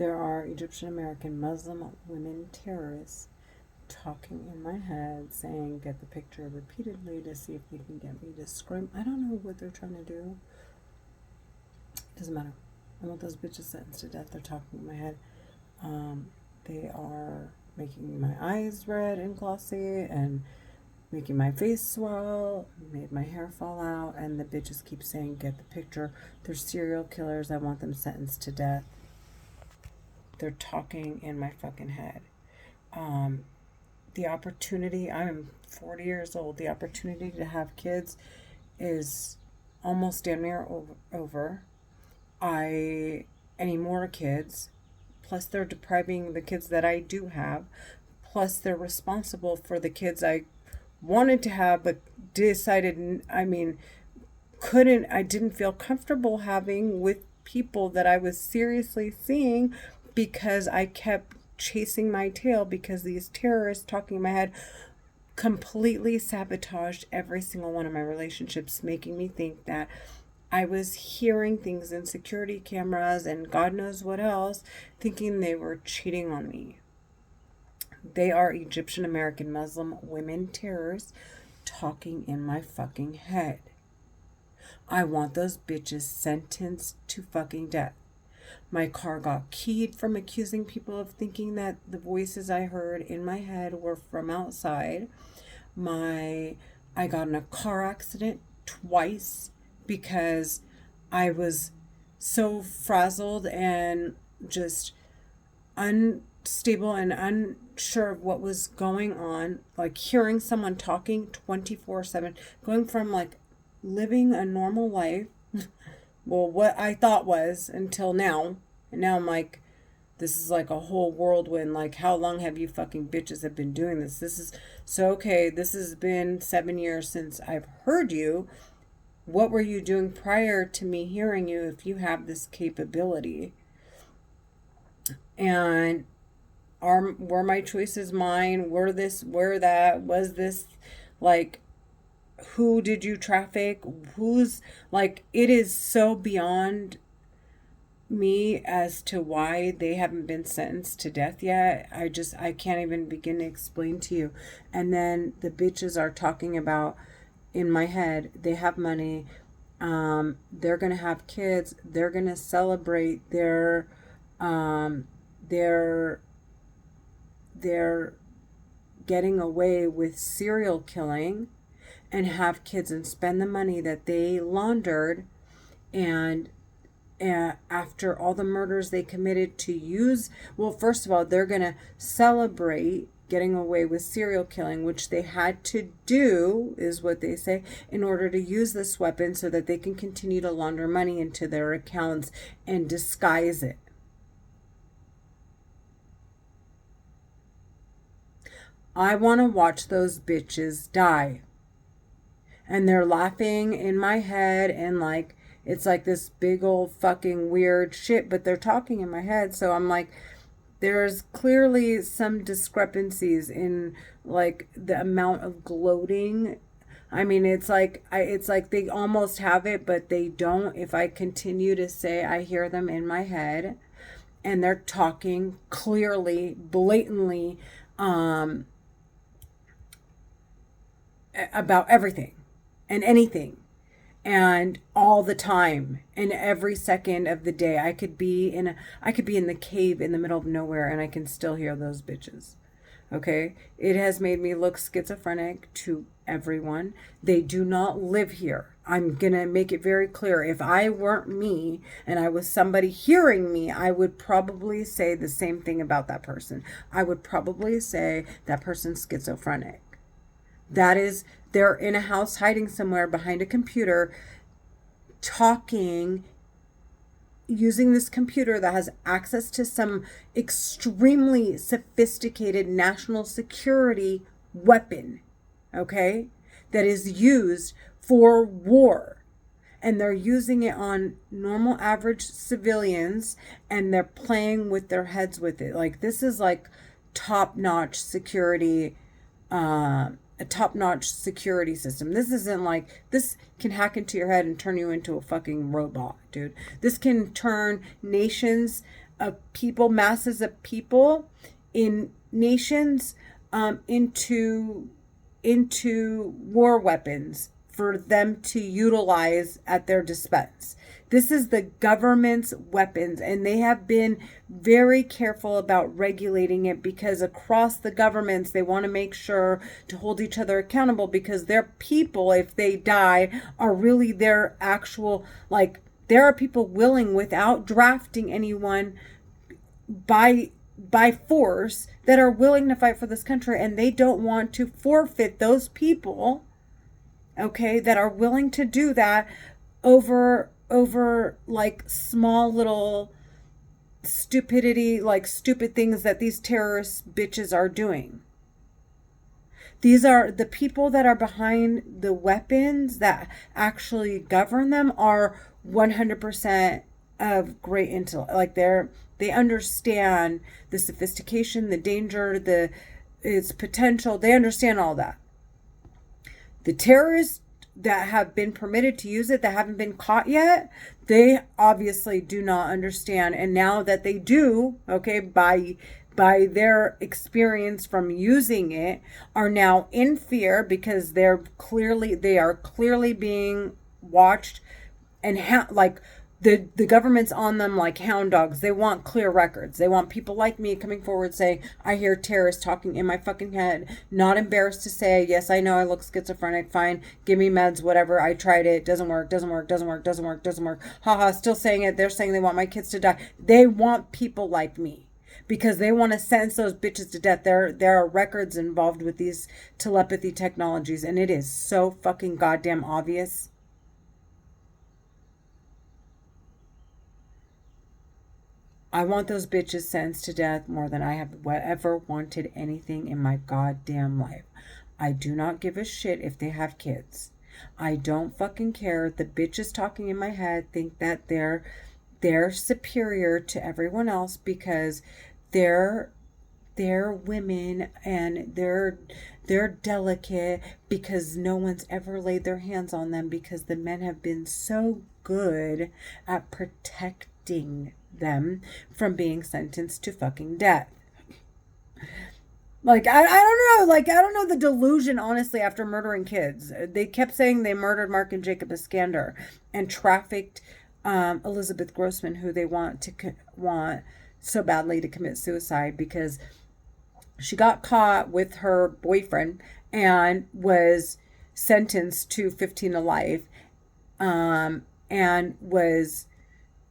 There are Egyptian American Muslim women terrorists talking in my head, saying, get the picture repeatedly to see if they can get me to scream. I don't know what they're trying to do. It doesn't matter. I want those bitches sentenced to death. They're talking in my head. They are making my eyes red and glossy and making my face swell, made my hair fall out, and the bitches keep saying, get the picture. They're serial killers. I want them sentenced to death. They're talking in my fucking head. The opportunity, I'm 40 years old, the opportunity to have kids is almost damn near over. Any more kids, plus they're depriving the kids that I do have, plus they're responsible for the kids I wanted to have but decided, I didn't feel comfortable having with people that I was seriously seeing because I kept chasing my tail because these terrorists talking in my head completely sabotaged every single one of my relationships, making me think that I was hearing things in security cameras and God knows what else, thinking they were cheating on me. They are Egyptian American Muslim women terrorists talking in my fucking head. I want those bitches sentenced to fucking death. My car got keyed from accusing people of thinking that the voices I heard in my head were from outside. I got in a car accident twice because I was so frazzled and just unstable and unsure of what was going on. Like hearing someone talking 24/7, going from like living a normal life, well, what I thought was until now, and now I'm like, this is like a whole whirlwind. Like, how long have you fucking bitches have been doing this? This has been 7 years since I've heard you. What were you doing prior to me hearing you if you have this capability? And were my choices mine? Were that? Was this like, who did you traffic? Who's like, it is so beyond me as to why they haven't been sentenced to death yet. I can't even begin to explain to you. And then the bitches are talking about in my head, they have money, they're gonna have kids, they're gonna celebrate their getting away with serial killing and have kids and spend the money that they laundered and after all the murders they committed to use. Well, first of all, they're going to celebrate getting away with serial killing, which they had to do, is what they say, in order to use this weapon so that they can continue to launder money into their accounts and disguise it. I want to watch those bitches die. And they're laughing in my head and like, it's like this big old fucking weird shit, but they're talking in my head. So I'm like, there's clearly some discrepancies in like the amount of gloating. I mean, it's like they almost have it, but they don't. If I continue to say I hear them in my head and they're talking clearly, blatantly, about everything and anything and all the time and every second of the day. I could be in the cave in the middle of nowhere and I can still hear those bitches. Okay? It has made me look schizophrenic to everyone. They do not live here. I'm going to make it very clear. If I weren't me and I was somebody hearing me, I would probably say the same thing about that person. I would probably say that person's schizophrenic. They're in a house hiding somewhere behind a computer, talking, using this computer that has access to some extremely sophisticated national security weapon, okay, that is used for war. And they're using it on normal average civilians and they're playing with their heads with it. Like, this is like top-notch security, a top-notch security system. This isn't like, this can hack into your head and turn you into a fucking robot, dude. This can turn nations people, masses of people in nations, into war weapons for them to utilize at their dispense. This is the government's weapons, and they have been very careful about regulating it, because across the governments, they want to make sure to hold each other accountable, because their people, if they die, are really their actual, like, there are people willing, without drafting anyone by force, that are willing to fight for this country, and they don't want to forfeit those people, okay, that are willing to do that over like small little stupidity, like stupid things that these terrorist bitches are doing. These are the people that are behind the weapons that actually govern them, are 100% of great intellect. Like they understand the sophistication, the danger, its potential. They understand all that. The terrorists that have been permitted to use it, that haven't been caught yet, they obviously do not understand. And now that they do, okay, by their experience from using it, are now in fear, because they are clearly being watched, and like the government's on them like hound dogs. They want clear records. They want people like me coming forward saying, I hear terrorists talking in my fucking head, not embarrassed to say, yes, I know I look schizophrenic, fine, give me meds, whatever, I tried it, doesn't work. Haha, still saying it. They're saying they want my kids to die. They want people like me, because they want to sentence those bitches to death. There are records involved with these telepathy technologies, and it is so fucking goddamn obvious. I want those bitches sentenced to death more than I have ever wanted anything in my goddamn life. I do not give a shit if they have kids. I don't fucking care. The bitches talking in my head think that they're superior to everyone else, because they're women, and they're delicate, because no one's ever laid their hands on them, because the men have been so good at protecting them from being sentenced to fucking death. Like, I don't know. Like, I don't know the delusion, honestly, after murdering kids. They kept saying they murdered Mark and Jacob Iskander and trafficked Elizabeth Grossman, who they want so badly to commit suicide, because she got caught with her boyfriend and was sentenced to 15 to life, and was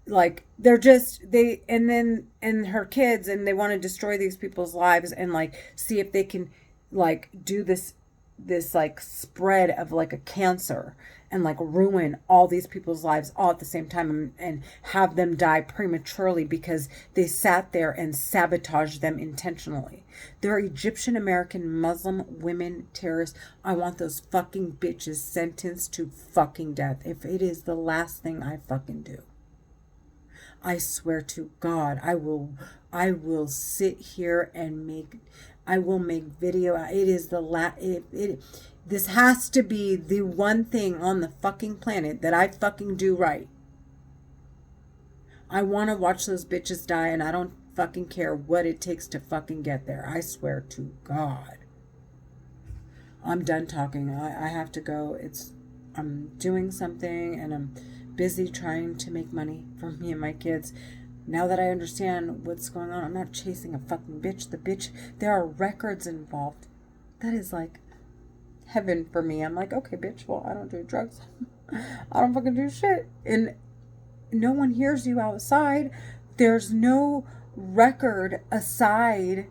like, and her kids, and they want to destroy these people's lives, and like see if they can like do this like spread of like a cancer, and like ruin all these people's lives all at the same time, and have them die prematurely because they sat there and sabotaged them intentionally. They're Egyptian American Muslim women terrorists. I want those fucking bitches sentenced to fucking death, if it is the last thing I fucking do. I swear to God, I will sit here and I will make video. It is this has to be the one thing on the fucking planet that I fucking do right. I want to watch those bitches die, and I don't fucking care what it takes to fucking get there. I swear to God. I'm done talking. I have to go. I'm doing something, and I'm busy trying to make money for me and my kids. Now that I understand what's going on, I'm not chasing a fucking bitch. There are records involved. That is like heaven for me. I'm like, okay, bitch, well, I don't do drugs. I don't fucking do shit. And no one hears you outside. There's no record aside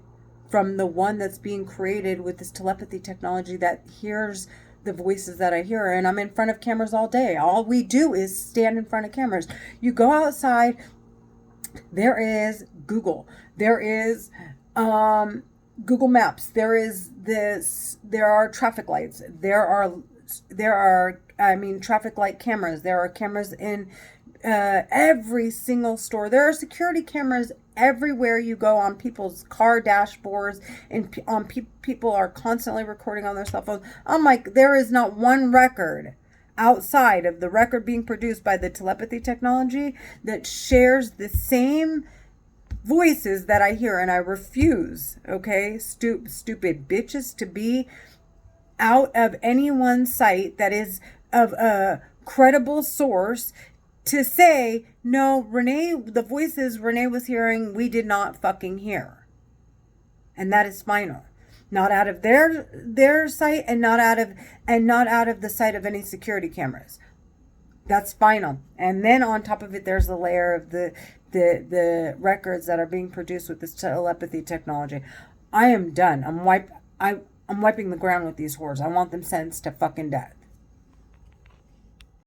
from the one that's being created with this telepathy technology that hears the voices that I hear, and I'm in front of cameras all day. All we do is stand in front of cameras. You go outside, there is Google. There is Google Maps. There are traffic lights. There are traffic light cameras. There are cameras in every single store. There are security cameras everywhere you go, on people's car dashboards, and people are constantly recording on their cell phones. I'm like, there is not one record outside of the record being produced by the telepathy technology that shares the same voices that I hear, and I refuse, okay, stupid bitches, to be out of anyone's sight that is of a credible source to say, no, Renee, the voices Renee was hearing, we did not fucking hear. And that is final. Not out of their sight, and not out of the sight of any security cameras. That's final. And then on top of it, there's the layer of the records that are being produced with this telepathy technology. I am done. I'm wiping the ground with these whores. I want them sentenced to fucking death.